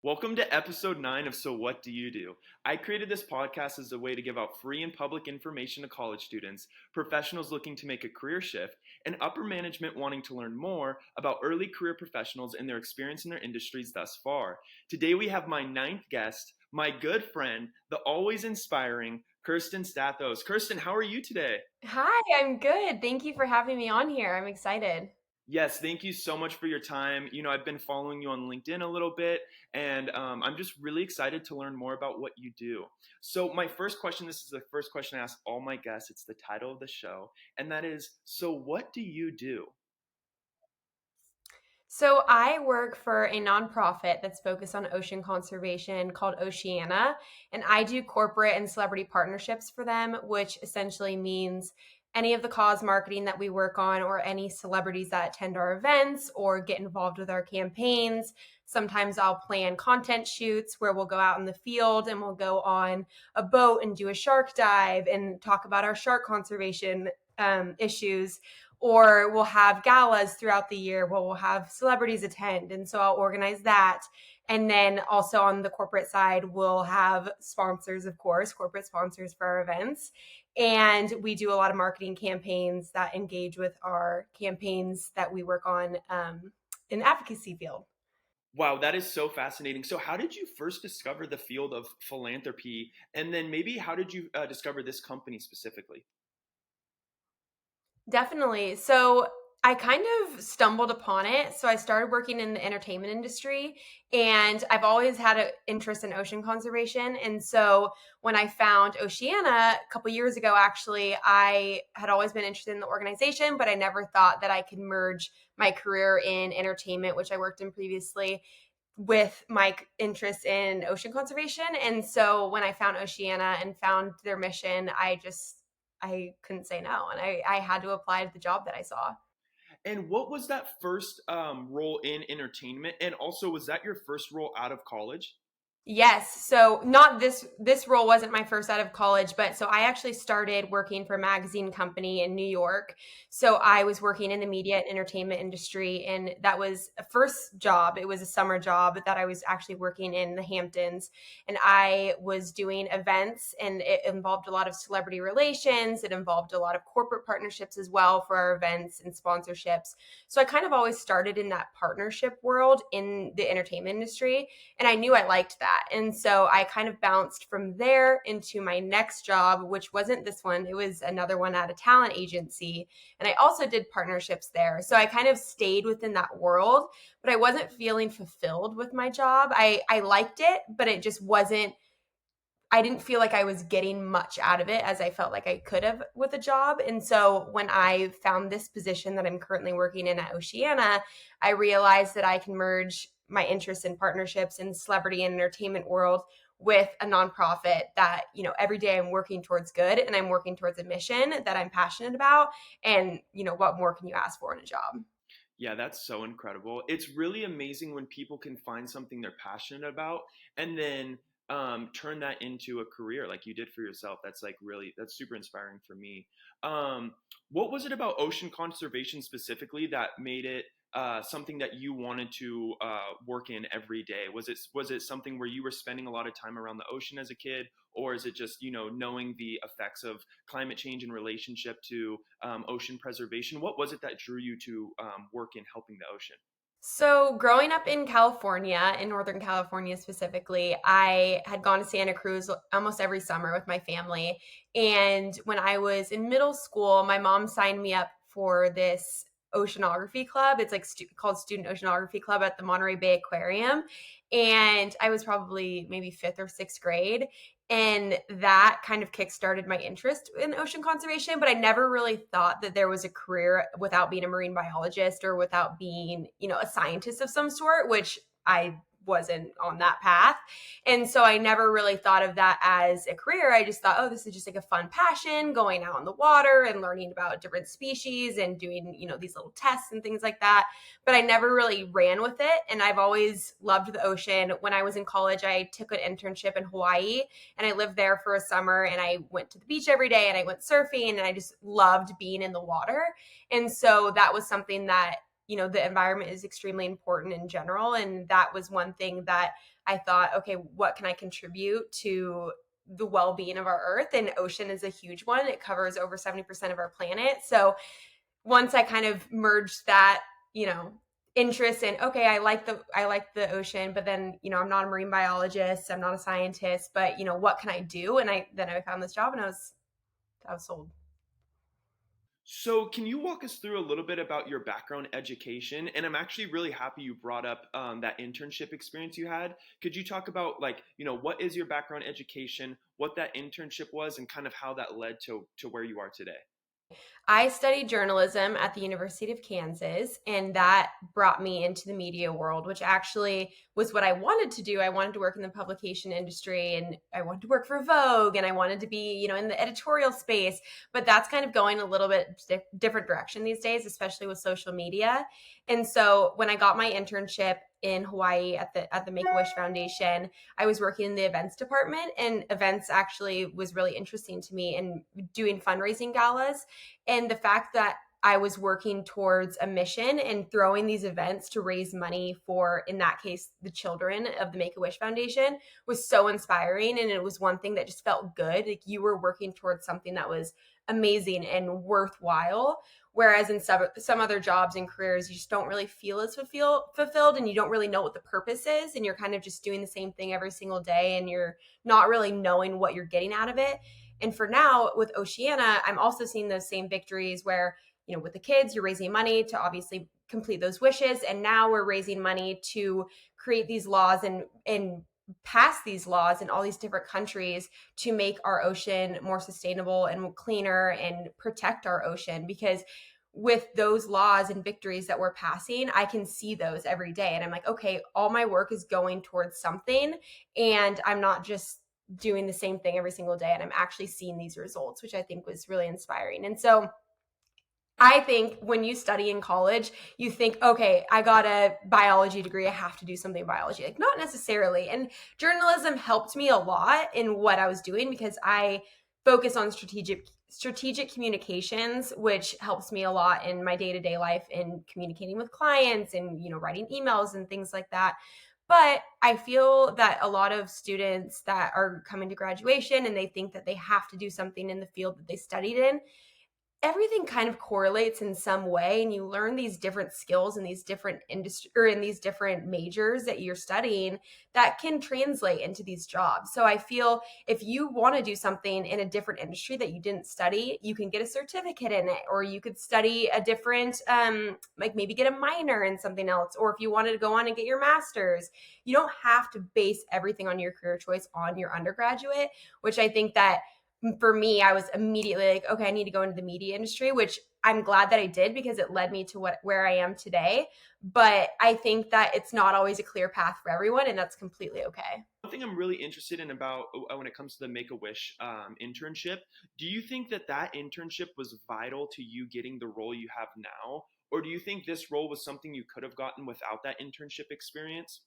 Welcome to episode 9 of So What Do You Do? I created this podcast as a way to give out free and public information to college students, professionals looking to make a career shift, and upper management wanting to learn more about early career professionals and their experience in their industries thus far. Today we have my ninth guest, my good friend, the always inspiring Kirsten Stathos. Kirsten, how are you today? Hi, I'm good. Thank you for having me on here. I'm excited. Yes, thank you so much for your time. I've been following you on LinkedIn a little bit, and I'm just really excited to learn more about what you do. So, my first question, this is the first question I ask all my guests. It's the title of the show, and that is, so what do you do? So, I work for a nonprofit that's focused on ocean conservation called Oceana, and I do corporate and celebrity partnerships for them, which essentially means any of the cause marketing that we work on, or any celebrities that attend our events or get involved with our campaigns. Sometimes I'll plan content shoots where we'll go out in the field and we'll go on a boat and do a shark dive and talk about our shark conservation issues, or we'll have galas throughout the year where we'll have celebrities attend. And so I'll organize that. And then also on the corporate side, we'll have sponsors, of course, corporate sponsors for our events. And we do a lot of marketing campaigns that engage with our campaigns that we work on in the advocacy field. Wow, that is so fascinating. So, how did you first discover the field of philanthropy, and then maybe how did you discover this company specifically? Definitely. So I kind of stumbled upon it. So I started working in the entertainment industry, and I've always had an interest in ocean conservation. And so when I found Oceana a couple years ago, actually, I had always been interested in the organization, but I never thought that I could merge my career in entertainment, which I worked in previously, with my interest in ocean conservation. And so when I found Oceana and found their mission, I couldn't say no. And I had to apply to the job that I saw. And what was that first role in entertainment? And also, was that your first role out of college? Yes. So not this role wasn't my first out of college, but so I actually started working for a magazine company in New York. So I was working in the media and entertainment industry, and that was a first job. It was a summer job that I was actually working in the Hamptons, and I was doing events, and it involved a lot of celebrity relations. It involved a lot of corporate partnerships as well for our events and sponsorships. So I kind of always started in that partnership world in the entertainment industry, and I knew I liked that. And so I kind of bounced from there into my next job, which wasn't this one. It was another one at a talent agency. And I also did partnerships there. So I kind of stayed within that world, but I wasn't feeling fulfilled with my job. I liked it, but it just wasn't, I didn't feel like I was getting much out of it as I felt like I could have with a job. And so when I found this position that I'm currently working in at Oceana, I realized that I can merge my interest in partnerships in celebrity and entertainment world with a nonprofit that, every day I'm working towards good and I'm working towards a mission that I'm passionate about. And, what more can you ask for in a job? Yeah, that's so incredible. It's really amazing when people can find something they're passionate about and then turn that into a career like you did for yourself. That's like really, that's super inspiring for me. What was it about ocean conservation specifically that made it something that you wanted to work in every day? Was it something where you were spending a lot of time around the ocean as a kid, or is it just knowing the effects of climate change in relationship to ocean preservation? What was it that drew you to work in helping the ocean? So, growing up in California, in Northern California specifically, I had gone to Santa Cruz almost every summer with my family. And when I was in middle school, my mom signed me up for this oceanography club. It's like called Student Oceanography Club at the Monterey Bay Aquarium. And I was probably maybe fifth or sixth grade. And that kind of kickstarted my interest in ocean conservation. But I never really thought that there was a career without being a marine biologist or without being, a scientist of some sort, which I wasn't on that path. And so I never really thought of that as a career. I just thought, oh, this is just like a fun passion, going out in the water and learning about different species and doing, these little tests and things like that. But I never really ran with it. And I've always loved the ocean. When I was in college, I took an internship in Hawaii, and I lived there for a summer, and I went to the beach every day and I went surfing, and I just loved being in the water. And so that was something that the environment is extremely important in general. And that was one thing that I thought, okay, what can I contribute to the well-being of our earth? And ocean is a huge one. It covers over 70% of our planet. So once I kind of merged that, interest in, okay, I like the ocean, but then, I'm not a marine biologist, I'm not a scientist, but what can I do? And I found this job and I was sold. So, can you walk us through a little bit about your background education? And I'm actually really happy you brought up that internship experience you had. Could you talk about, like, what is your background education, what that internship was, and kind of how that led to where you are today? I studied journalism at the University of Kansas, and that brought me into the media world, which actually was what I wanted to do. I wanted to work in the publication industry, and I wanted to work for Vogue, and I wanted to be, in the editorial space. But that's kind of going a little bit different direction these days, especially with social media. And so when I got my internship in Hawaii at the Make-A-Wish Foundation, I was working in the events department, and events actually was really interesting to me, and doing fundraising galas. And the fact that I was working towards a mission and throwing these events to raise money for, in that case, the children of the Make-A-Wish Foundation was so inspiring. And it was one thing that just felt good. Like you were working towards something that was amazing and worthwhile. Whereas in some other jobs and careers, you just don't really feel as fulfilled, and you don't really know what the purpose is. And you're kind of just doing the same thing every single day, and you're not really knowing what you're getting out of it. And for now with Oceana, I'm also seeing those same victories where, with the kids, you're raising money to obviously complete those wishes. And now we're raising money to create these laws and pass these laws in all these different countries to make our ocean more sustainable and cleaner and protect our ocean. Because with those laws and victories that we're passing, I can see those every day. And I'm like, okay, all my work is going towards something. And I'm not just doing the same thing every single day. And I'm actually seeing these results, which I think was really inspiring. And so I think when you study in college, you think, okay, I got a biology degree, I have to do something in biology. Like, not necessarily. And journalism helped me a lot in what I was doing, because I focus on strategic communications, which helps me a lot in my day-to-day life in communicating with clients and, writing emails and things like that. But I feel that a lot of students that are coming to graduation and they think that they have to do something in the field that they studied in, everything kind of correlates in some way, and you learn these different skills in these different industry or in these different majors that you're studying that can translate into these jobs. So I feel if you want to do something in a different industry that you didn't study, you can get a certificate in it, or you could study a different like maybe get a minor in something else. Or if you wanted to go on and get your master's, you don't have to base everything on your career choice on your undergraduate, which I think that for me, I was immediately like, okay, I need to go into the media industry, which I'm glad that I did, because it led me to where I am today. But I think that it's not always a clear path for everyone, and that's completely okay. One thing I'm really interested in about when it comes to the Make a Wish internship, do you think that that internship was vital to you getting the role you have now? Or do you think this role was something you could have gotten without that internship experience?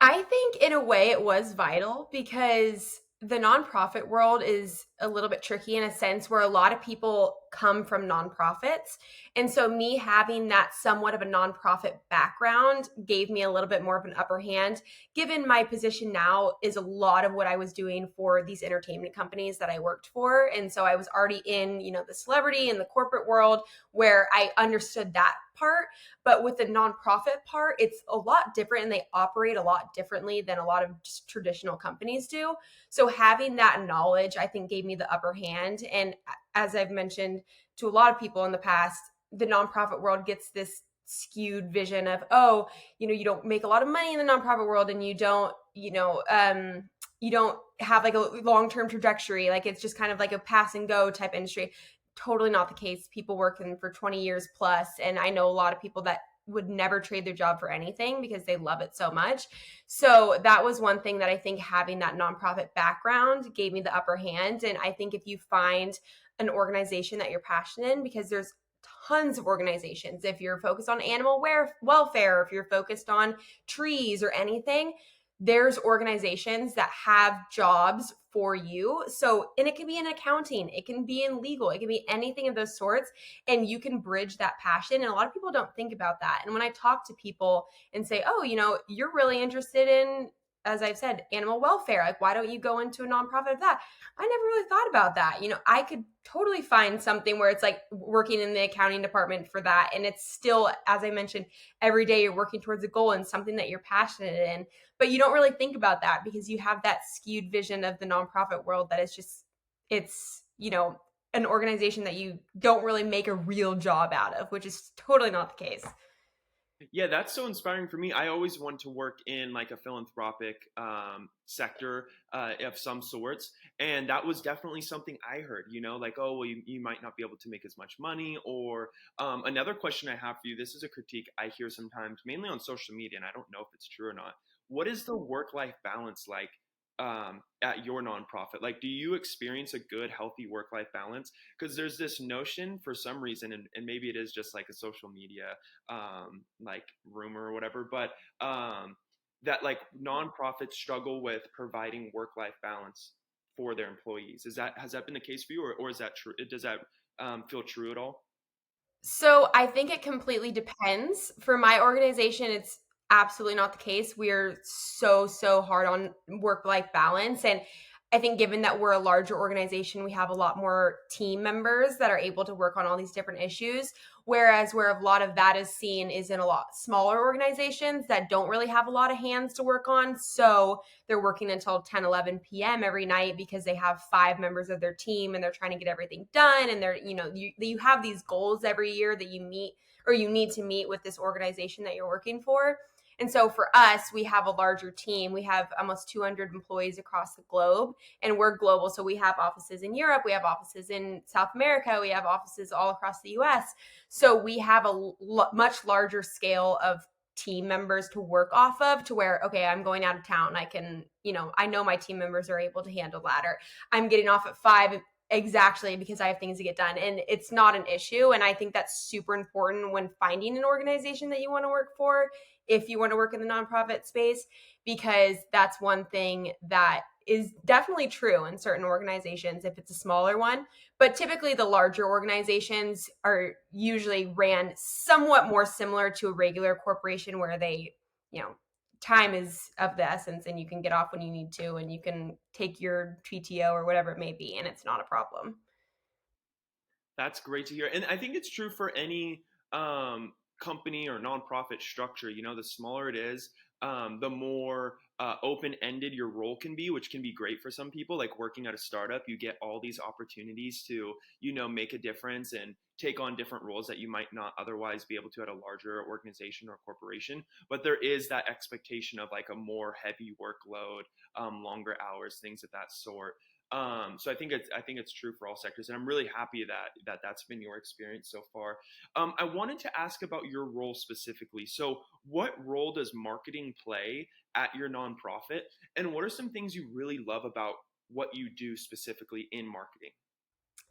I think in a way it was vital, because the nonprofit world is a little bit tricky in a sense where a lot of people come from nonprofits. And so me having that somewhat of a nonprofit background gave me a little bit more of an upper hand, given my position now is a lot of what I was doing for these entertainment companies that I worked for. And so I was already in, the celebrity and the corporate world where I understood that part. But with the nonprofit part, it's a lot different, and they operate a lot differently than a lot of traditional companies do. So having that knowledge, I think, gave me the upper hand. And as I've mentioned to a lot of people in the past, the nonprofit world gets this skewed vision of, oh, you don't make a lot of money in the nonprofit world, and you don't, you don't have like a long-term trajectory. Like it's just kind of like a pass and go type industry. Totally not the case. People working for 20 years plus, and I know a lot of people that would never trade their job for anything because they love it so much. So that was one thing that I think having that nonprofit background gave me the upper hand. And I think if you find an organization that you're passionate in, because there's tons of organizations, if you're focused on animal welfare, if you're focused on trees or anything, there's organizations that have jobs for you. So, and it can be in accounting, it can be in legal, it can be anything of those sorts. And you can bridge that passion. And a lot of people don't think about that. And when I talk to people and say, oh, you're really interested in, as I've said, animal welfare, like, why don't you go into a nonprofit of that? I never really thought about that. I could totally find something where it's like working in the accounting department for that. And it's still, as I mentioned, every day you're working towards a goal and something that you're passionate in. But you don't really think about that because you have that skewed vision of the nonprofit world that is just, it's, an organization that you don't really make a real job out of, which is totally not the case. Yeah, that's so inspiring for me. I always want to work in like a philanthropic sector of some sorts. And that was definitely something I heard, like, oh, well, you might not be able to make as much money. Or another question I have for you, this is a critique I hear sometimes, mainly on social media, and I don't know if it's true or not. What is the work life balance like at your nonprofit? Like, do you experience a good, healthy work life balance? Because there's this notion for some reason, and maybe it is just like a social media like rumor or whatever, but that like nonprofits struggle with providing work life balance for their employees. Has that been the case for you, or is that true? Does that feel true at all? So I think it completely depends. For my organization, it's absolutely not the case. We're so hard on work life balance. And I think given that we're a larger organization, we have a lot more team members that are able to work on all these different issues. Whereas where a lot of that is seen is in a lot smaller organizations that don't really have a lot of hands to work on. So they're working until 10, 11 p.m. every night because they have 5 members of their team and they're trying to get everything done. And you have these goals every year that you meet or you need to meet with this organization that you're working for. And so for us, we have a larger team. We have almost 200 employees across the globe, and we're global. So we have offices in Europe, we have offices in South America, we have offices all across the US. So we have a much larger scale of team members to work off of, to where, okay, I'm going out of town. I can, I know my team members are able to handle that, or I'm getting off at 5 exactly because I have things to get done, and it's not an issue. And I think that's super important when finding an organization that you want to work for, if you want to work in the nonprofit space, because that's one thing that is definitely true in certain organizations if it's a smaller one. But typically the larger organizations are usually ran somewhat more similar to a regular corporation, where they, time is of the essence and you can get off when you need to and you can take your PTO or whatever it may be, and it's not a problem. That's great to hear. And I think it's true for any company or nonprofit structure. The smaller it is, the more open ended your role can be, which can be great for some people. Like working at a startup, you get all these opportunities to, make a difference and take on different roles that you might not otherwise be able to at a larger organization or corporation. But there is that expectation of like a more heavy workload, longer hours, things of that sort. So I think it's true for all sectors, and I'm really happy that's been your experience so far. I wanted to ask about your role specifically. So, what role does marketing play at your nonprofit, and what are some things you really love about what you do specifically in marketing?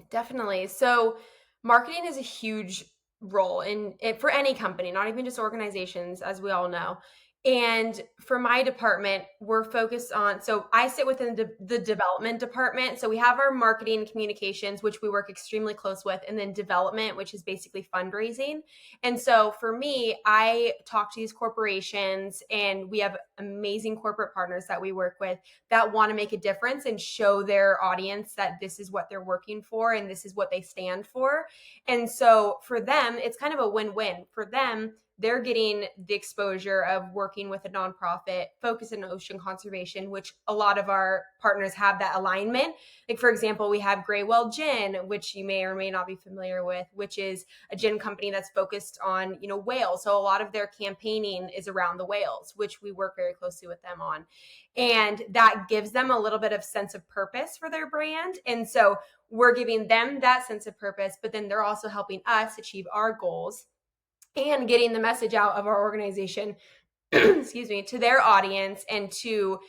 Definitely. So, marketing is a huge role in it for any company, not even just organizations, as we all know. And for my department, we're focused on, so I sit within the development department. So we have our marketing and communications, which we work extremely close with, and then development, which is basically fundraising. And so for me, I talk to these corporations, and we have amazing corporate partners that we work with that want to make a difference and show their audience that this is what they're working for and this is what they stand for. And so for them, it's kind of a win-win. For them, they're getting the exposure of working with a nonprofit focused in ocean conservation, which a lot of our partners have that alignment. Like, for example, we have Graywell Gin, which you may or may not be familiar with, which is a gin company that's focused on, whales. So a lot of their campaigning is around the whales, which we work very closely with them on. And that gives them a little bit of sense of purpose for their brand. And so we're giving them that sense of purpose, but then they're also helping us achieve our goals and getting the message out of our organization, excuse me, to their audience, and to,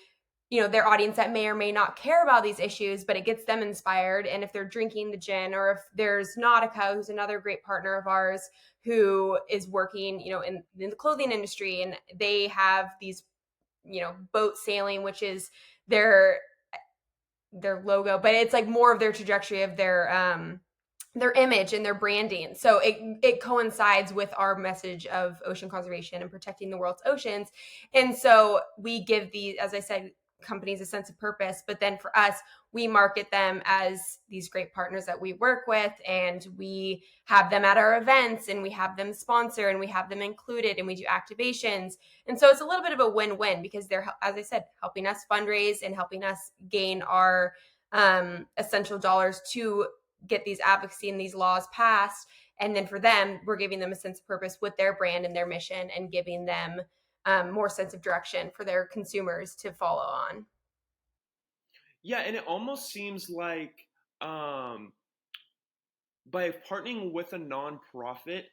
their audience that may or may not care about these issues, but it gets them inspired. And if they're drinking the gin, or if there's Nautica, who's another great partner of ours, who is working, in the clothing industry, and they have these boat sailing, which is their their logo, but it's like more of their trajectory of their image and their branding. So it coincides with our message of ocean conservation and protecting the world's oceans. And so we give these, as I said, companies a sense of purpose, but then for us, we market them as these great partners that we work with, and we have them at our events, and we have them sponsor, and we have them included, and we do activations. And so it's a little bit of a win-win because they're, as I said, helping us fundraise and helping us gain our essential dollars to get these advocacy and these laws passed. And then for them, we're giving them a sense of purpose with their brand and their mission, and giving them more sense of direction for their consumers to follow on. Yeah, and it almost seems like um, by partnering with a nonprofit,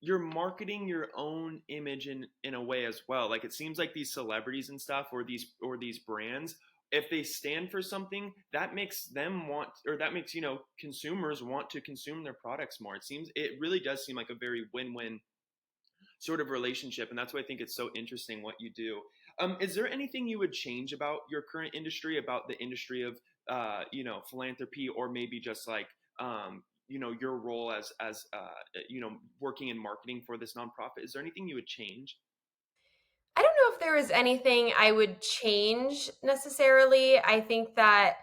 you're marketing your own image in a way as well. Like it seems like these celebrities and stuff, or these brands, if they stand for something, that makes them want, or that makes consumers want to consume their products more. It really does seem like a very win-win sort of relationship, and that's why I think it's so interesting what you do. Is there anything you would change about your current industry, about the industry of philanthropy, or maybe just like your role as working in marketing for this nonprofit? Is there anything you would change? I don't know if there was anything I would change necessarily. I think that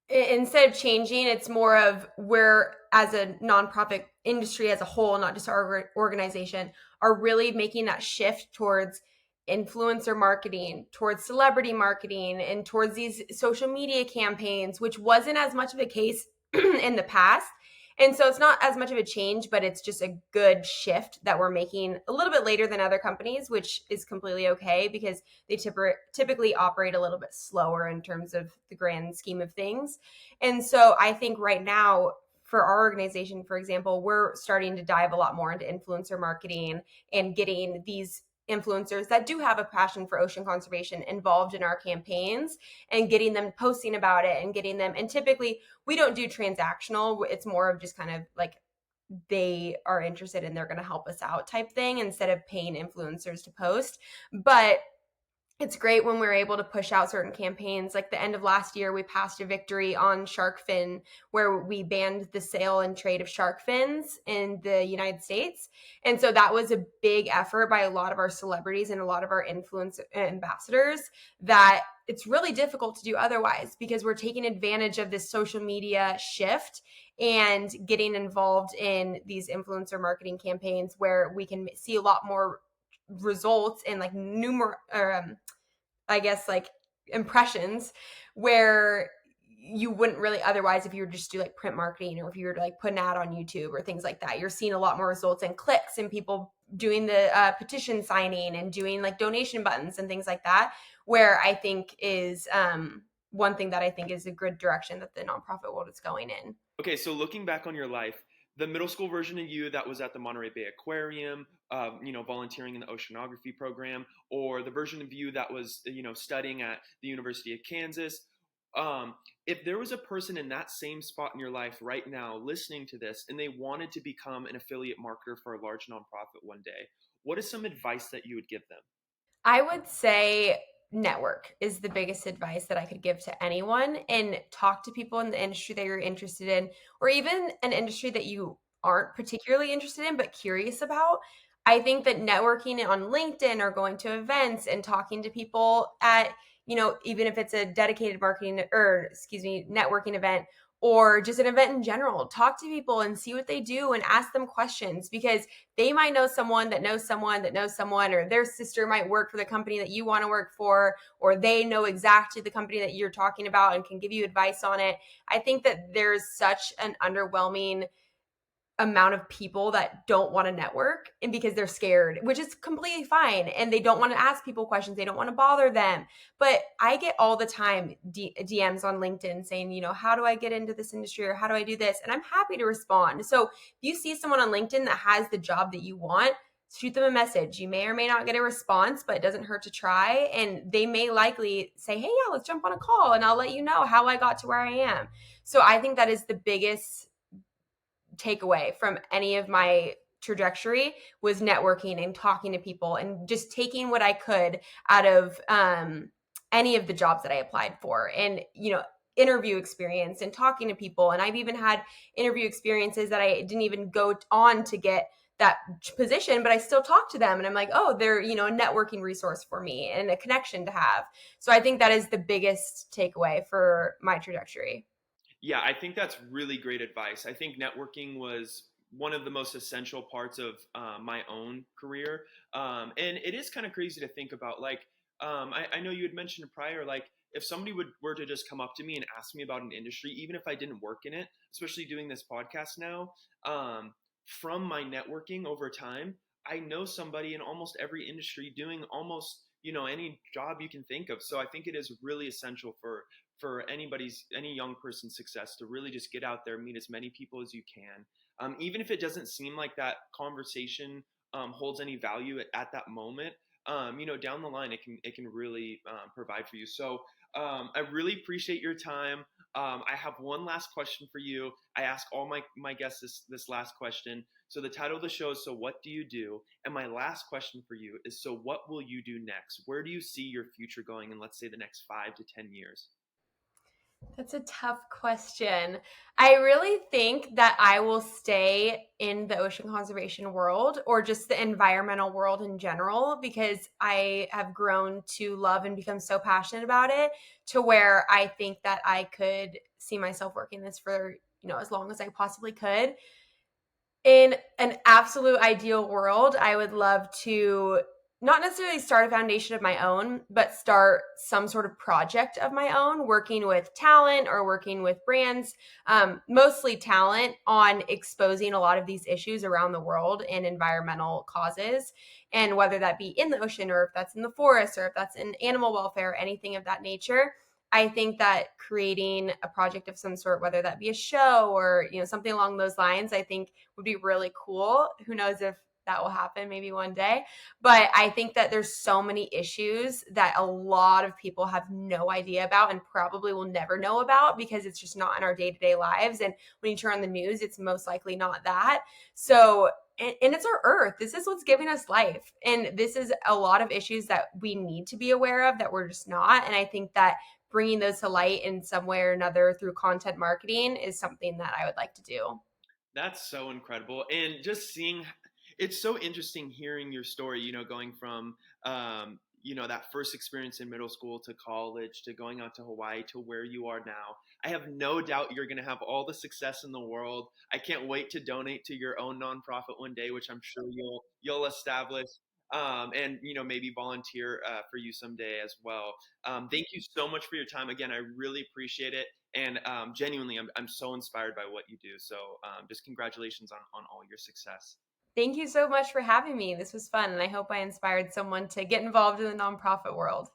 instead of changing, it's more of where, as a nonprofit industry as a whole, not just our organization, are really making that shift towards influencer marketing, towards celebrity marketing, and towards these social media campaigns, which wasn't as much of a case in the past. And so it's not as much of a change, but it's just a good shift that we're making a little bit later than other companies, which is completely okay because they typically operate a little bit slower in terms of the grand scheme of things. And so I think right now, for our organization, for example, we're starting to dive a lot more into influencer marketing and getting these influencers that do have a passion for ocean conservation involved in our campaigns, and getting them posting about it, and getting them, and typically we don't do transactional. It's more of just kind of like they are interested and they're going to help us out type thing, instead of paying influencers to post. But it's great when we're able to push out certain campaigns. Like the end of last year, we passed a victory on shark fin, where we banned the sale and trade of shark fins in the United States. And so that was a big effort by a lot of our celebrities and a lot of our influence ambassadors, that it's really difficult to do otherwise, because we're taking advantage of this social media shift and getting involved in these influencer marketing campaigns, where we can see a lot more results and like I guess like impressions, where you wouldn't really otherwise if you were to just do like print marketing, or if you were to like put an ad on YouTube or things like that. You're seeing a lot more results and clicks, and people doing the petition signing and doing like donation buttons and things like that, where I think is one thing that I think is a good direction that the nonprofit world is going in. Okay, so looking back on your life, the middle school version of you that was at the Monterey Bay Aquarium, volunteering in the oceanography program, or the version of you that was, studying at the University of Kansas. If there was a person in that same spot in your life right now listening to this, and they wanted to become an affiliate marketer for a large nonprofit one day, what is some advice that you would give them? I would say network is the biggest advice that I could give to anyone, and talk to people in the industry that you're interested in, or even an industry that you aren't particularly interested in but curious about. I think that networking on LinkedIn, or going to events and talking to people at, even if it's a dedicated marketing, or excuse me, networking event, or just an event in general, talk to people and see what they do and ask them questions, because they might know someone that knows someone that knows someone, or their sister might work for the company that you want to work for, or they know exactly the company that you're talking about and can give you advice on it. I think that there's such an underwhelming amount of people that don't want to network, and because they're scared, which is completely fine, and they don't want to ask people questions, they don't want to bother them. But I get all the time DMs on LinkedIn saying, how do I get into this industry, or how do I do this? And I'm happy to respond. So if you see someone on LinkedIn that has the job that you want, shoot them a message. You may or may not get a response, but it doesn't hurt to try, and they may likely say, hey, yeah, let's jump on a call and I'll let you know how I got to where I am. So I think that is the biggest takeaway from any of my trajectory was networking and talking to people and just taking what I could out of any of the jobs that I applied for, and interview experience and talking to people. And I've even had interview experiences that I didn't even go on to get that position, but I still talk to them and I'm like, oh, they're, a networking resource for me and a connection to have. So I think that is the biggest takeaway for my trajectory. Yeah, I think that's really great advice. I think networking was one of the most essential parts of my own career. And it is kind of crazy to think about. Like, I know you had mentioned prior, like, if somebody were to just come up to me and ask me about an industry, even if I didn't work in it, especially doing this podcast now, from my networking over time, I know somebody in almost every industry doing almost any job you can think of. So I think it is really essential for any young person's success to really just get out there, meet as many people as you can, even if it doesn't seem like that conversation holds any value at that moment. Down the line, it can really provide for you. So I really appreciate your time. I have one last question for you. I ask all my guests this last question. So the title of the show is, so what do you do? And my last question for you is, so what will you do next? Where do you see your future going in, let's say, the next 5 to 10 years? That's a tough question. I really think that I will stay in the ocean conservation world or just the environmental world in general, because I have grown to love and become so passionate about it, to where I think that I could see myself working this for, as long as I possibly could. In an absolute ideal world, I would love to not necessarily start a foundation of my own, but start some sort of project of my own, working with talent or working with brands, mostly talent, on exposing a lot of these issues around the world and environmental causes. And whether that be in the ocean, or if that's in the forest, or if that's in animal welfare, anything of that nature, I think that creating a project of some sort, whether that be a show or something along those lines, I think would be really cool. Who knows if that will happen, maybe one day. But I think that there's so many issues that a lot of people have no idea about and probably will never know about, because it's just not in our day-to-day lives. And when you turn on the news, it's most likely not that. So, and it's our earth. This is what's giving us life. And this is a lot of issues that we need to be aware of that we're just not. And I think that bringing those to light in some way or another through content marketing is something that I would like to do. That's so incredible. And just seeing, it's so interesting hearing your story, going from, that first experience in middle school to college to going out to Hawaii to where you are now. I have no doubt you're going to have all the success in the world. I can't wait to donate to your own nonprofit one day, which I'm sure you'll establish. And maybe volunteer for you someday as well. Thank you so much for your time. Again, I really appreciate it. And genuinely, I'm so inspired by what you do. So just congratulations on all your success. Thank you so much for having me. This was fun, and I hope I inspired someone to get involved in the nonprofit world.